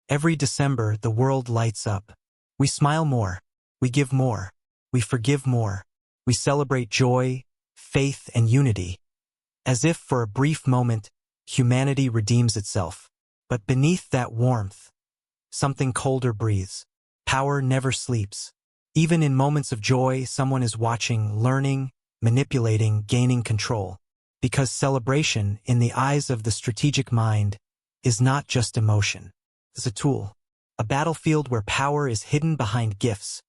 Every December, the world lights up. We smile more. We give more. We forgive more. We celebrate joy, faith, and unity. As if for a brief moment, humanity redeems itself. But beneath that warmth, something colder breathes. Power never sleeps. Even in moments of joy, someone is watching, learning, manipulating, gaining control. Because celebration, in the eyes of the strategic mind, is not just emotion. It's a tool. A battlefield where power is hidden behind gifts,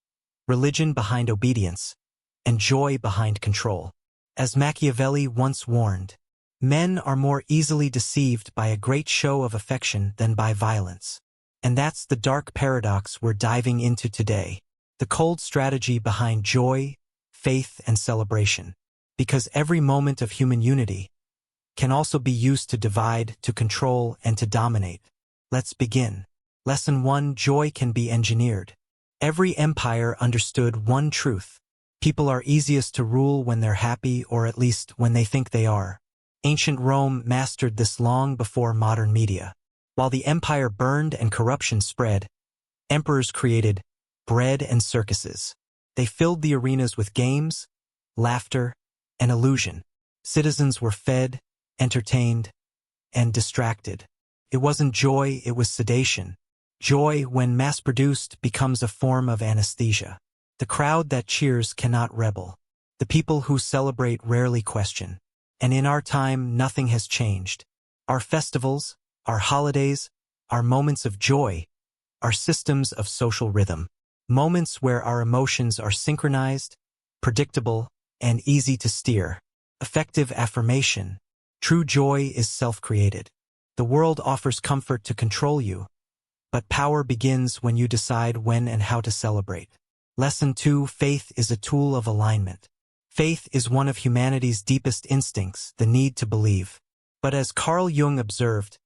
religion behind obedience, and joy behind control. As Machiavelli once warned, men are more easily deceived by a great show of affection than by violence. And that's the dark paradox we're diving into today. The cold strategy behind joy, faith, and celebration. Because every moment of human unity can also be used to divide, to control, and to dominate. Let's begin. Lesson 1: Joy can be engineered. Every empire understood one truth. People are easiest to rule when they're happy, or at least when they think they are. Ancient Rome mastered this long before modern media. While the empire burned and corruption spread, emperors created bread and circuses. They filled the arenas with games, laughter, and illusion. Citizens were fed, entertained, and distracted. It wasn't joy, it was sedation. Joy, when mass-produced, becomes a form of anesthesia. The crowd that cheers cannot rebel. The people who celebrate rarely question. And in our time, nothing has changed. Our festivals, our holidays, our moments of joy, are systems of social rhythm. Moments where our emotions are synchronized, predictable, and easy to steer. Effective affirmation. True joy is self-created. The world offers comfort to control you, but power begins when you decide when and how to celebrate. Lesson 2: Faith is a tool of alignment. Faith is one of humanity's deepest instincts, the need to believe. But as Carl Jung observed,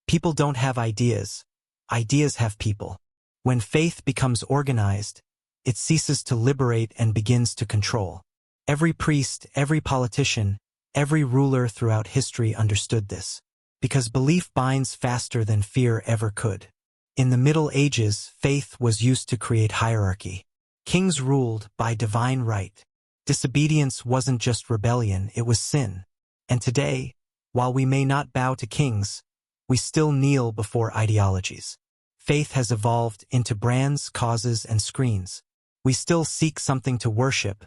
people don't have ideas. Ideas have people. When faith becomes organized, it ceases to liberate and begins to control. Every priest, every politician, every ruler throughout history understood this. Because belief binds faster than fear ever could. In the Middle Ages, faith was used to create hierarchy. Kings ruled by divine right. Disobedience wasn't just rebellion, it was sin. And today, while we may not bow to kings, we still kneel before ideologies. Faith has evolved into brands, causes, and screens. We still seek something to worship,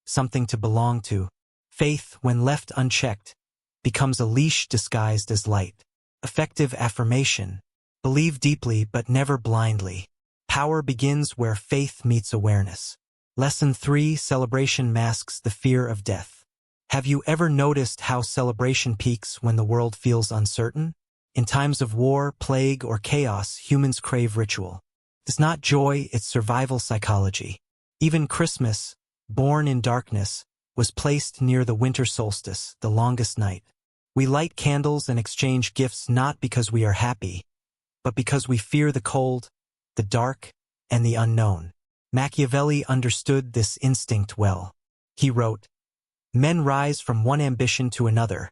something to belong to. Faith, when left unchecked, becomes a leash disguised as light. Effective affirmation. Believe deeply but never blindly. Power begins where faith meets awareness. Lesson 3: Celebration masks the fear of death. Have you ever noticed how celebration peaks when the world feels uncertain? In times of war, plague, or chaos, humans crave ritual. It's not joy, it's survival psychology. Even Christmas, born in darkness, was placed near the winter solstice, the longest night. We light candles and exchange gifts not because we are happy, but because we fear the cold, the dark, and the unknown. Machiavelli understood this instinct well. He wrote, "Men rise from one ambition to another.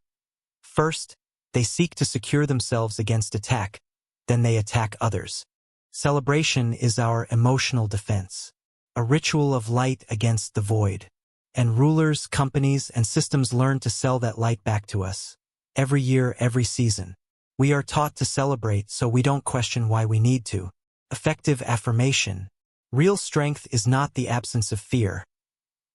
First, they seek to secure themselves against attack, then they attack others." Celebration is our emotional defense, a ritual of light against the void. And rulers, companies, and systems learn to sell that light back to us. Every year, every season. We are taught to celebrate so we don't question why we need to. Effective affirmation. Real strength is not the absence of fear.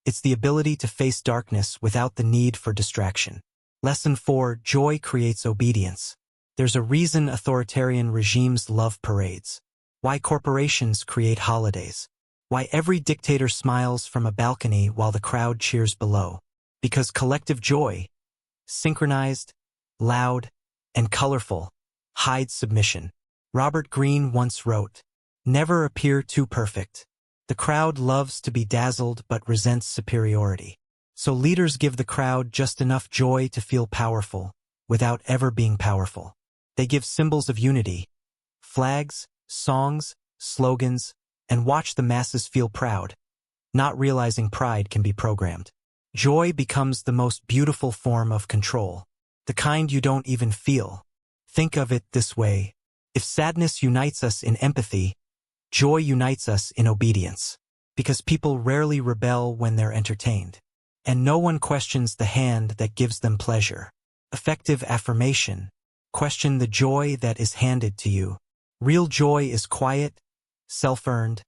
It's the ability to face darkness without the need for distraction. Lesson 4: Joy creates obedience. There's a reason authoritarian regimes love parades. Why corporations create holidays. Why every dictator smiles from a balcony while the crowd cheers below. Because collective joy, synchronized, loud, and colorful, hides submission. Robert Greene once wrote, "Never appear too perfect. The crowd loves to be dazzled but resents superiority." So leaders give the crowd just enough joy to feel powerful, without ever being powerful. They give symbols of unity, flags, songs, slogans, and watch the masses feel proud, not realizing pride can be programmed. Joy becomes the most beautiful form of control, the kind you don't even feel. Think of it this way: If sadness unites us in empathy, joy unites us in obedience. Because people rarely rebel when they're entertained. And no one questions the hand that gives them pleasure. Effective affirmation. Question the joy that is handed to you. Real joy is quiet, self-earned,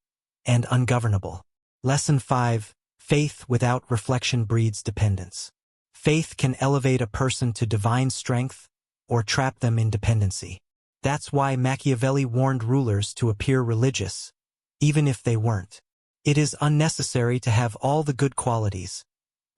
and ungovernable. Lesson 5. Faith without reflection breeds dependence. Faith can elevate a person to divine strength or trap them in dependency. That's why Machiavelli warned rulers to appear religious, even if they weren't. It is unnecessary to have all the good qualities,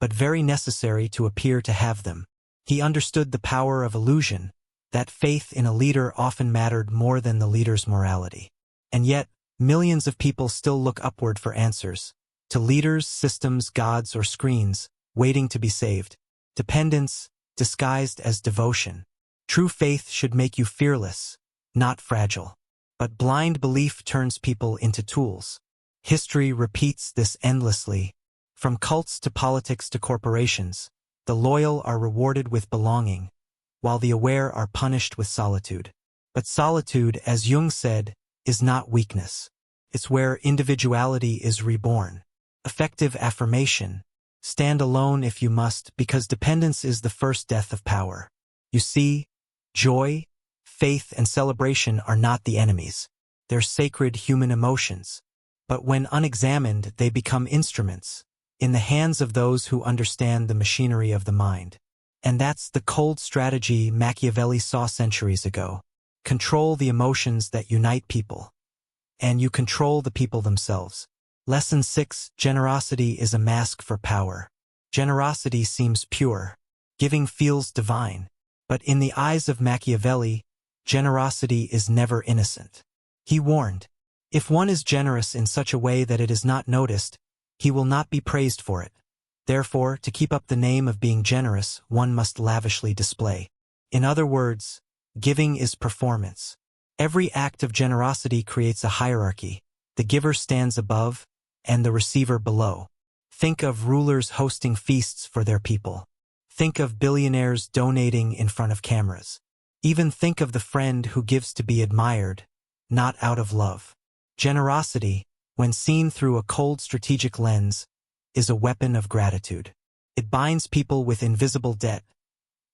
but very necessary to appear to have them. He understood the power of illusion, that faith in a leader often mattered more than the leader's morality. And yet, millions of people still look upward for answers, to leaders, systems, gods, or screens, waiting to be saved. Dependence, disguised as devotion. True faith should make you fearless, not fragile. But blind belief turns people into tools. History repeats this endlessly. From cults to politics to corporations, the loyal are rewarded with belonging, while the aware are punished with solitude. But solitude, as Jung said, is not weakness. It's where individuality is reborn. Effective affirmation. Stand alone if you must, because dependence is the first death of power. You see, joy, faith, and celebration are not the enemies. They're sacred human emotions. But when unexamined, they become instruments, in the hands of those who understand the machinery of the mind. And that's the cold strategy Machiavelli saw centuries ago. Control the emotions that unite people. And you control the people themselves. Lesson 6. Generosity is a mask for power. Generosity seems pure. Giving feels divine. But in the eyes of Machiavelli, generosity is never innocent. He warned, if one is generous in such a way that it is not noticed, he will not be praised for it. Therefore, to keep up the name of being generous, one must lavishly display. In other words, giving is performance. Every act of generosity creates a hierarchy. The giver stands above, and the receiver below. Think of rulers hosting feasts for their people. Think of billionaires donating in front of cameras. Even think of the friend who gives to be admired, not out of love. Generosity, when seen through a cold strategic lens, is a weapon of gratitude. It binds people with invisible debt,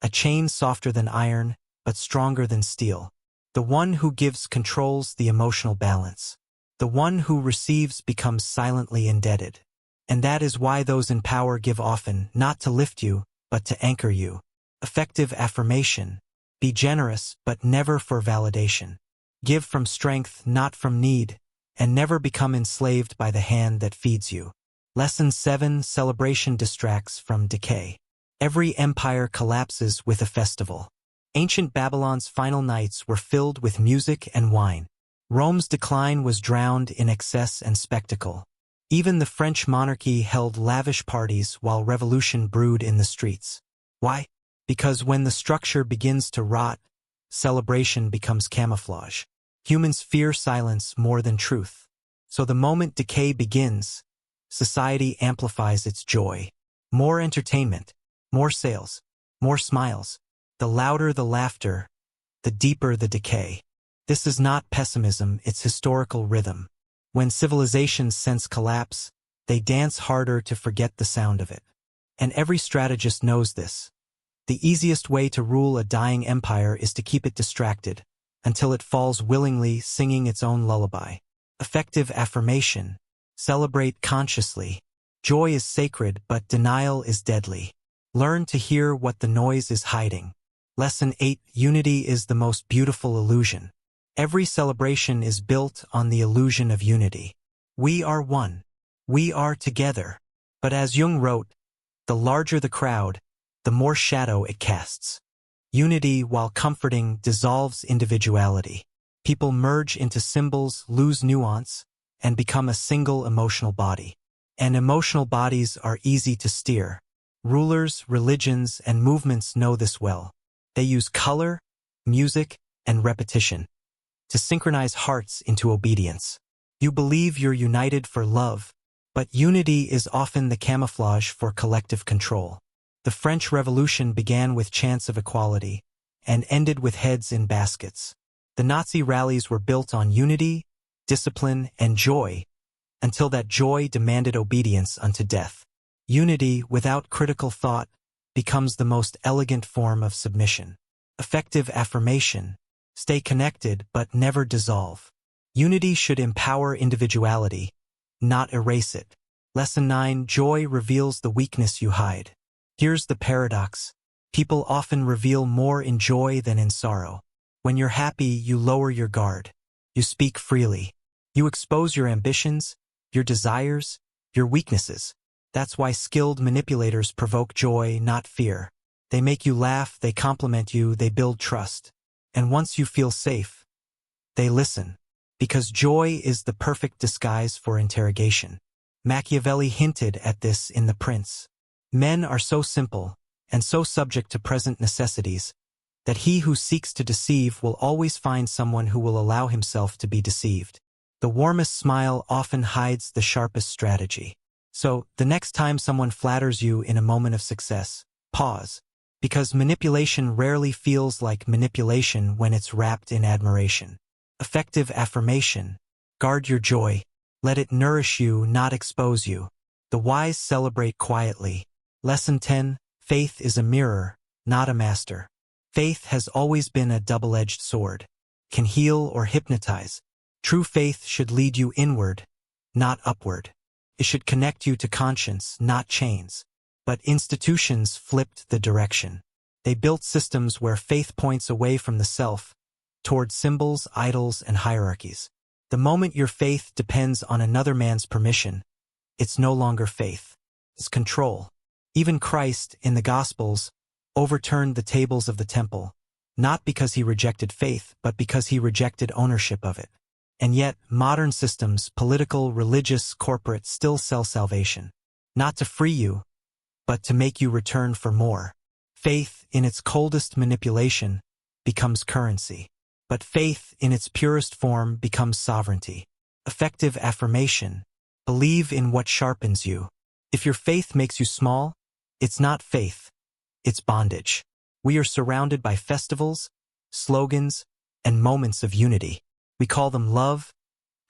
a chain softer than iron, but stronger than steel. The one who gives controls the emotional balance. The one who receives becomes silently indebted. And that is why those in power give often, not to lift you, but to anchor you. Effective affirmation. Be generous, but never for validation. Give from strength, not from need, and never become enslaved by the hand that feeds you. Lesson 7. Celebration distracts from decay. Every empire collapses with a festival. Ancient Babylon's final nights were filled with music and wine. Rome's decline was drowned in excess and spectacle. Even the French monarchy held lavish parties while revolution brewed in the streets. Why? Because when the structure begins to rot, celebration becomes camouflage. Humans fear silence more than truth. So the moment decay begins, society amplifies its joy. More entertainment, more sales, more smiles. The louder the laughter, the deeper the decay. This is not pessimism, it's historical rhythm. When civilizations sense collapse, they dance harder to forget the sound of it. And every strategist knows this. The easiest way to rule a dying empire is to keep it distracted, until it falls willingly, singing its own lullaby. Effective affirmation. Celebrate consciously. Joy is sacred, but denial is deadly. Learn to hear what the noise is hiding. Lesson 8. Unity is the most beautiful illusion. Every celebration is built on the illusion of unity. We are one. We are together. But as Jung wrote, the larger the crowd, the more shadow it casts. Unity, while comforting, dissolves individuality. People merge into symbols, lose nuance, and become a single emotional body. And emotional bodies are easy to steer. Rulers, religions, and movements know this well. They use color, music, and repetition to synchronize hearts into obedience. You believe you're united for love, but unity is often the camouflage for collective control. The French Revolution began with chants of equality and ended with heads in baskets. The Nazi rallies were built on unity, discipline, and joy, until that joy demanded obedience unto death. Unity, without critical thought, becomes the most elegant form of submission. Effective affirmation: stay connected but never dissolve. Unity should empower individuality, not erase it. Lesson 9. Joy reveals the weakness you hide. Here's the paradox. People often reveal more in joy than in sorrow. When you're happy, you lower your guard. You speak freely. You expose your ambitions, your desires, your weaknesses. That's why skilled manipulators provoke joy, not fear. They make you laugh, they compliment you, they build trust. And once you feel safe, they listen. Because joy is the perfect disguise for interrogation. Machiavelli hinted at this in The Prince. Men are so simple, and so subject to present necessities, that he who seeks to deceive will always find someone who will allow himself to be deceived. The warmest smile often hides the sharpest strategy. So, the next time someone flatters you in a moment of success, pause. Because manipulation rarely feels like manipulation when it's wrapped in admiration. Effective affirmation: guard your joy. Let it nourish you, not expose you. The wise celebrate quietly. Lesson 10. Faith is a mirror, not a master. Faith has always been a double-edged sword. Can heal or hypnotize. True faith should lead you inward, not upward. It should connect you to conscience, not chains. But institutions flipped the direction. They built systems where faith points away from the self, toward symbols, idols, and hierarchies. The moment your faith depends on another man's permission, it's no longer faith. It's control. Even Christ, in the Gospels, overturned the tables of the temple, not because he rejected faith, but because he rejected ownership of it. And yet, modern systems, political, religious, corporate, still sell salvation. Not to free you, but to make you return for more. Faith, in its coldest manipulation, becomes currency. But faith, in its purest form, becomes sovereignty. Effective affirmation: believe in what sharpens you. If your faith makes you small, it's not faith, it's bondage. We are surrounded by festivals, slogans, and moments of unity. We call them love,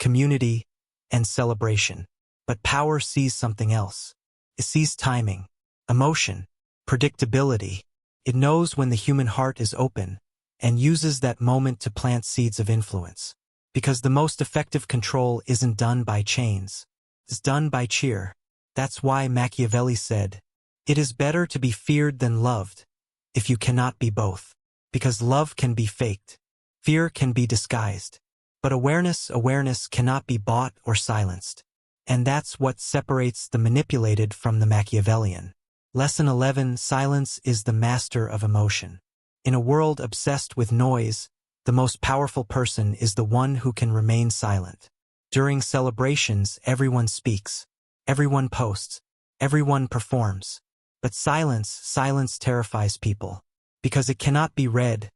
community, and celebration. But power sees something else. It sees timing, emotion, predictability. It knows when the human heart is open and uses that moment to plant seeds of influence. Because the most effective control isn't done by chains. It's done by cheer. That's why Machiavelli said, "It is better to be feared than loved, if you cannot be both." Because love can be faked. Fear can be disguised. But awareness cannot be bought or silenced. And that's what separates the manipulated from the Machiavellian. Lesson 11. Silence is the master of emotion. In a world obsessed with noise, the most powerful person is the one who can remain silent. During celebrations, everyone speaks. Everyone posts. Everyone performs. But silence terrifies people. Because it cannot be read,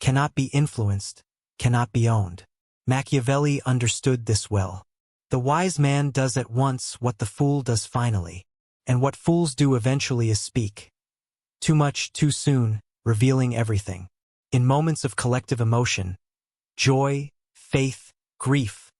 cannot be influenced, cannot be owned. Machiavelli understood this well. The wise man does at once what the fool does finally. And what fools do eventually is speak. Too much, too soon, revealing everything. In moments of collective emotion, joy, faith, grief,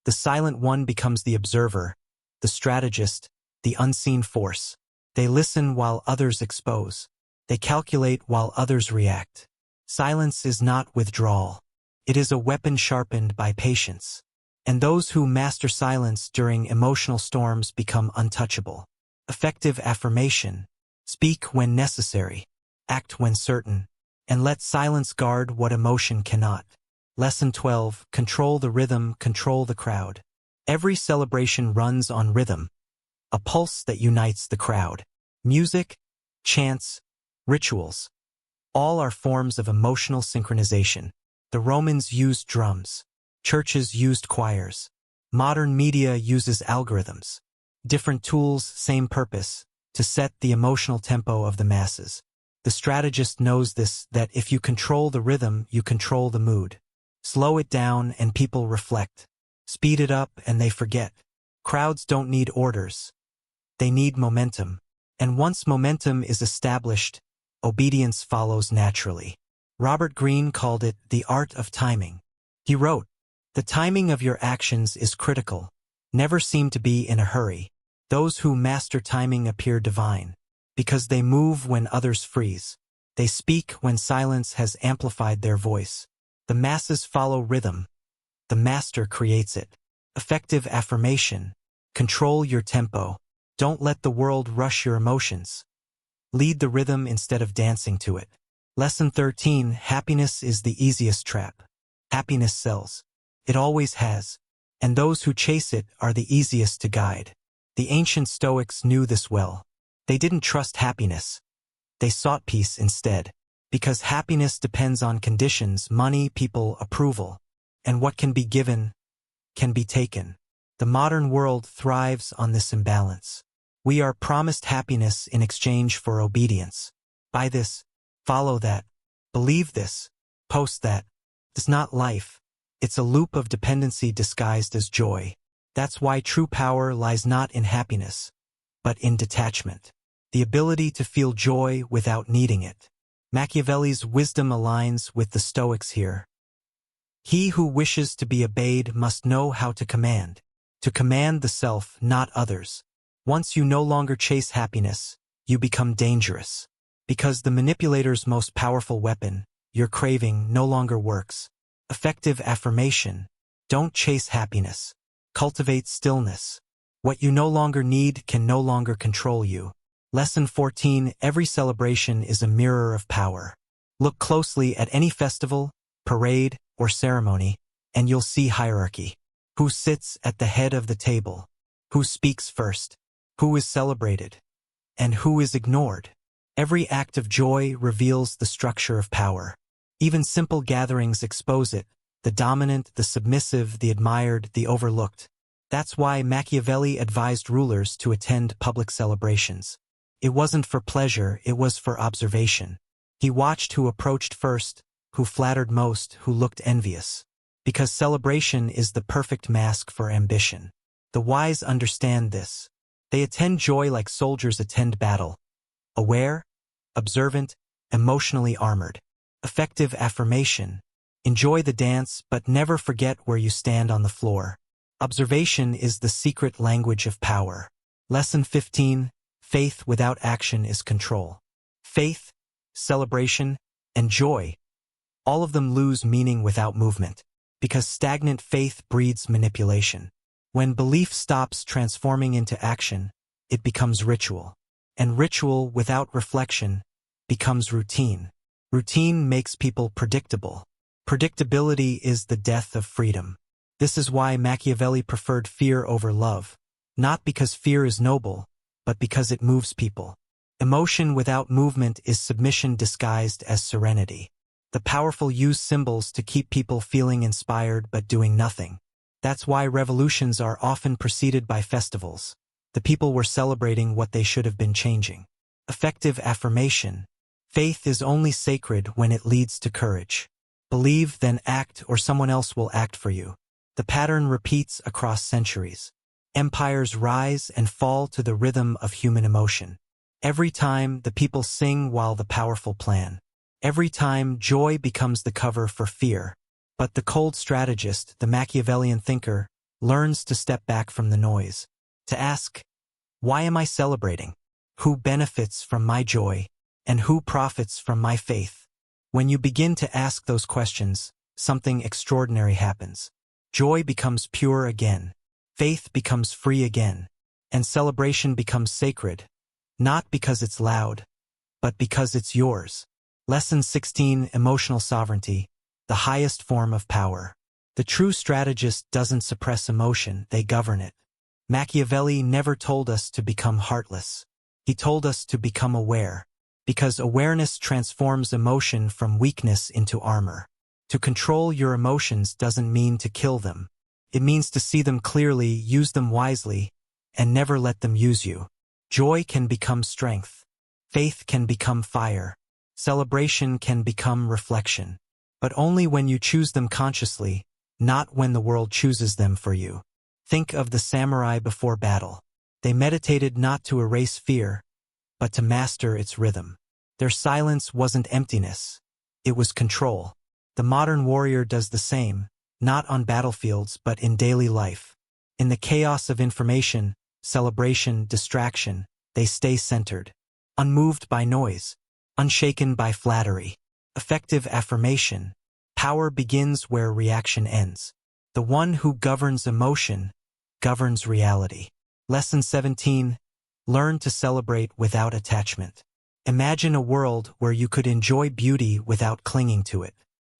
the silent one becomes the observer, the strategist, the unseen force. They listen while others expose. They calculate while others react. Silence is not withdrawal. It is a weapon sharpened by patience. And those who master silence during emotional storms become untouchable. Effective affirmation: speak when necessary, act when certain, and let silence guard what emotion cannot. Lesson 12. Control the rhythm, control the crowd. Every celebration runs on rhythm, a pulse that unites the crowd. Music, chants, rituals, all are forms of emotional synchronization. The Romans used drums. Churches used choirs. Modern media uses algorithms. Different tools, same purpose, to set the emotional tempo of the masses. The strategist knows this, that if you control the rhythm, you control the mood. Slow it down and people reflect. Speed it up and they forget. Crowds don't need orders. They need momentum. And once momentum is established, obedience follows naturally. Robert Greene called it the art of timing. He wrote, "The timing of your actions is critical. Never seem to be in a hurry. Those who master timing appear divine, because they move when others freeze. They speak when silence has amplified their voice. The masses follow rhythm. The master creates it." Effective affirmation. Control your tempo. Don't let the world rush your emotions. Lead the rhythm instead of dancing to it. Lesson 13. Happiness is the easiest trap. Happiness sells. It always has. And those who chase it are the easiest to guide. The ancient Stoics knew this well. They didn't trust happiness. They sought peace instead. Because happiness depends on conditions, money, people, approval. And what can be given can be taken. The modern world thrives on this imbalance. We are promised happiness in exchange for obedience. Buy this, follow that, believe this, post that. It's not life. It's a loop of dependency disguised as joy. That's why true power lies not in happiness, but in detachment. The ability to feel joy without needing it. Machiavelli's wisdom aligns with the Stoics here. He who wishes to be obeyed must know how to command the self, not others. Once you no longer chase happiness, you become dangerous. Because the manipulator's most powerful weapon, your craving, no longer works. Effective affirmation. Don't chase happiness. Cultivate stillness. What you no longer need can no longer control you. Lesson 14. Every celebration is a mirror of power. Look closely at any festival, parade, or ceremony, and you'll see hierarchy. Who sits at the head of the table? Who speaks first? Who is celebrated? And who is ignored? Every act of joy reveals the structure of power. Even simple gatherings expose it, the dominant, the submissive, the admired, the overlooked. That's why Machiavelli advised rulers to attend public celebrations. It wasn't for pleasure, it was for observation. He watched who approached first, who flattered most, who looked envious. Because celebration is the perfect mask for ambition. The wise understand this. They attend joy like soldiers attend battle. Aware, observant, emotionally armored. Effective affirmation. Enjoy the dance, but never forget where you stand on the floor. Observation is the secret language of power. Lesson 15. Faith without action is control. Faith, celebration, and joy. All of them lose meaning without movement. Because stagnant faith breeds manipulation. When belief stops transforming into action, it becomes ritual. And ritual without reflection becomes routine. Routine makes people predictable. Predictability is the death of freedom. This is why Machiavelli preferred fear over love. Not because fear is noble, but because it moves people. Emotion without movement is submission disguised as serenity. The powerful use symbols to keep people feeling inspired but doing nothing. That's why revolutions are often preceded by festivals. The people were celebrating what they should have been changing. Effective affirmation. Faith is only sacred when it leads to courage. Believe, then act, or someone else will act for you. The pattern repeats across centuries. Empires rise and fall to the rhythm of human emotion. Every time, the people sing while the powerful plan. Every time, joy becomes the cover for fear. But the cold strategist, the Machiavellian thinker, learns to step back from the noise. To ask, why am I celebrating? Who benefits from my joy? And who profits from my faith? When you begin to ask those questions, something extraordinary happens. Joy becomes pure again. Faith becomes free again. And celebration becomes sacred. Not because it's loud, but because it's yours. Lesson 16. Emotional sovereignty, the highest form of power. The true strategist doesn't suppress emotion, they govern it. Machiavelli never told us to become heartless. He told us to become aware. Because awareness transforms emotion from weakness into armor. To control your emotions doesn't mean to kill them. It means to see them clearly, use them wisely, and never let them use you. Joy can become strength. Faith can become fire. Celebration can become reflection. But only when you choose them consciously, not when the world chooses them for you. Think of the samurai before battle. They meditated not to erase fear, but to master its rhythm. Their silence wasn't emptiness. It was control. The modern warrior does the same. not on battlefields but in daily life. In the chaos of information, celebration, distraction, they stay centered, unmoved by noise, unshaken by flattery. Effective affirmation. Power begins where reaction ends. The one who governs emotion governs reality. Lesson 17. Learn to celebrate without attachment. Imagine a world where you could enjoy beauty without clinging to it,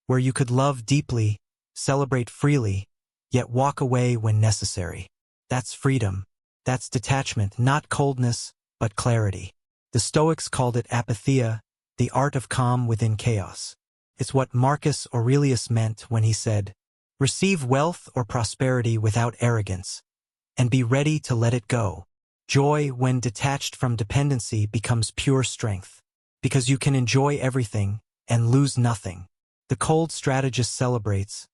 where you could love deeply, celebrate freely, yet walk away when necessary. That's freedom. That's detachment, not coldness, but clarity. The Stoics called it apatheia, the art of calm within chaos. It's what Marcus Aurelius meant when he said, "Receive wealth or prosperity without arrogance, and be ready to let it go." Joy, when detached from dependency, becomes pure strength, because you can enjoy everything and lose nothing. The cold strategist celebrates,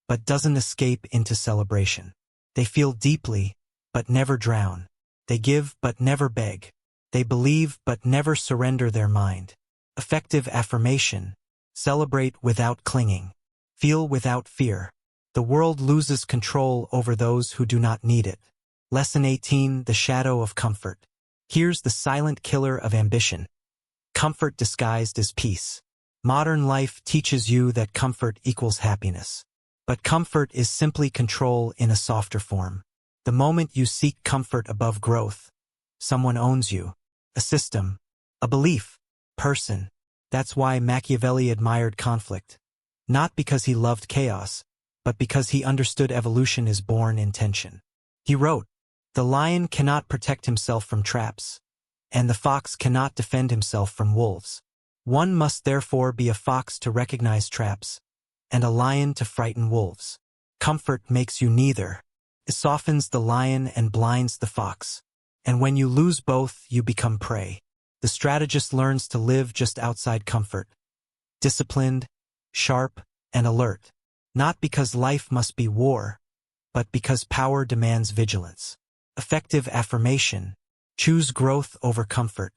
but doesn't escape into celebration. They feel deeply, but never drown. They give, but never beg. They believe, but never surrender their mind. Effective affirmation. Celebrate without clinging. Feel without fear. The world loses control over those who do not need it. Lesson 18. The shadow of comfort. Here's the silent killer of ambition. Comfort disguised as peace. Modern life teaches you that comfort equals happiness. But comfort is simply control in a softer form. The moment you seek comfort above growth, someone owns you. A system, a belief, person. That's why Machiavelli admired conflict. Not because he loved chaos, but because he understood evolution is born in tension. He wrote, "The lion cannot protect himself from traps, and the fox cannot defend himself from wolves. One must therefore be a fox to recognize traps, and a lion to frighten wolves. Comfort makes you neither. It softens the lion and blinds the fox. And when you lose both, you become prey." The strategist learns to live just outside comfort, disciplined, sharp, and alert, not because life must be war, but because power demands vigilance. Effective affirmation. Choose growth over comfort.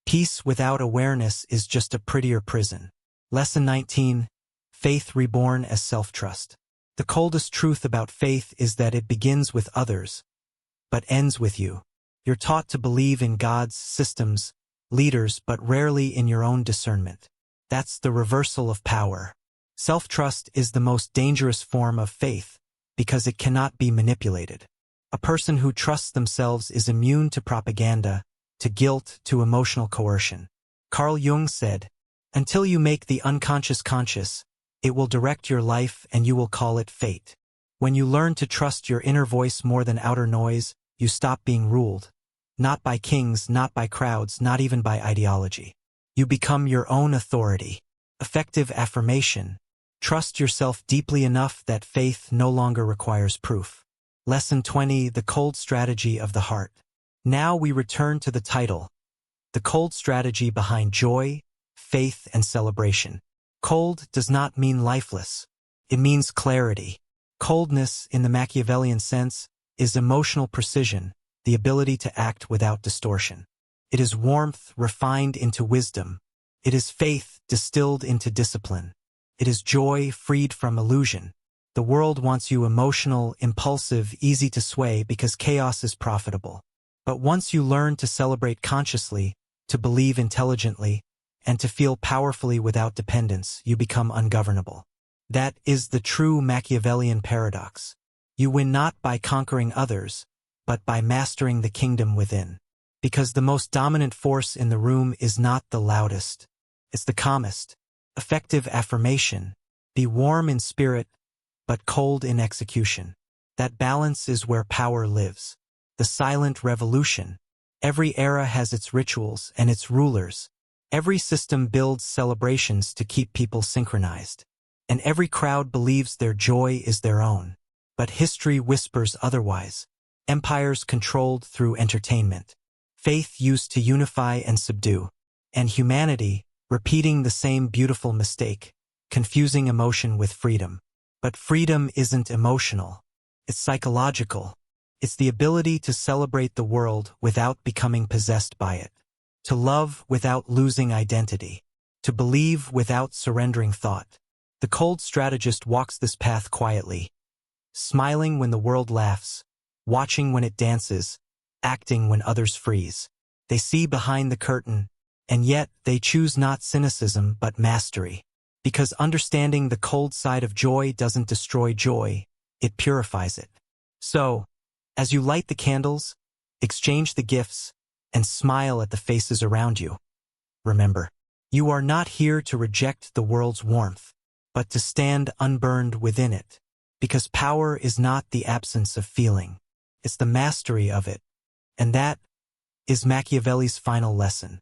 Peace without awareness is just a prettier prison. Lesson 19. Faith reborn as self-trust. The coldest truth about faith is that it begins with others, but ends with you. You're taught to believe in God's systems, leaders, but rarely in your own discernment. That's the reversal of power. Self-trust is the most dangerous form of faith because it cannot be manipulated. A person who trusts themselves is immune to propaganda, to guilt, to emotional coercion. Carl Jung said, "Until you make the unconscious conscious, it will direct your life and you will call it fate." When you learn to trust your inner voice more than outer noise, you stop being ruled. Not by kings, not by crowds, not even by ideology. You become your own authority. Effective affirmation. Trust yourself deeply enough that faith no longer requires proof. Lesson 20. The cold strategy of the heart. Now we return to the title. The cold strategy behind joy, faith, and celebration. Cold does not mean lifeless. It means clarity. Coldness, in the Machiavellian sense, is emotional precision, the ability to act without distortion. It is warmth refined into wisdom. It is faith distilled into discipline. It is joy freed from illusion. The world wants you emotional, impulsive, easy to sway because chaos is profitable. But once you learn to celebrate consciously, to believe intelligently, and to feel powerfully without dependence, you become ungovernable. That is the true Machiavellian paradox. You win not by conquering others, but by mastering the kingdom within. Because the most dominant force in the room is not the loudest, it's the calmest. Effective affirmation. Be warm in spirit, but cold in execution. That balance is where power lives. The silent revolution. Every era has its rituals and its rulers. Every system builds celebrations to keep people synchronized. And every crowd believes their joy is their own. But history whispers otherwise. Empires controlled through entertainment. Faith used to unify and subdue. And humanity, repeating the same beautiful mistake, confusing emotion with freedom. But freedom isn't emotional. It's psychological. It's the ability to celebrate the world without becoming possessed by it. To love without losing identity. To believe without surrendering thought. The cold strategist walks this path quietly, smiling when the world laughs, watching when it dances, acting when others freeze. They see behind the curtain, and yet they choose not cynicism but mastery. Because understanding the cold side of joy doesn't destroy joy, it purifies it. So, as you light the candles, exchange the gifts, and smile at the faces around you, remember, you are not here to reject the world's warmth, but to stand unburned within it. Because power is not the absence of feeling, it's the mastery of it. And that is Machiavelli's final lesson.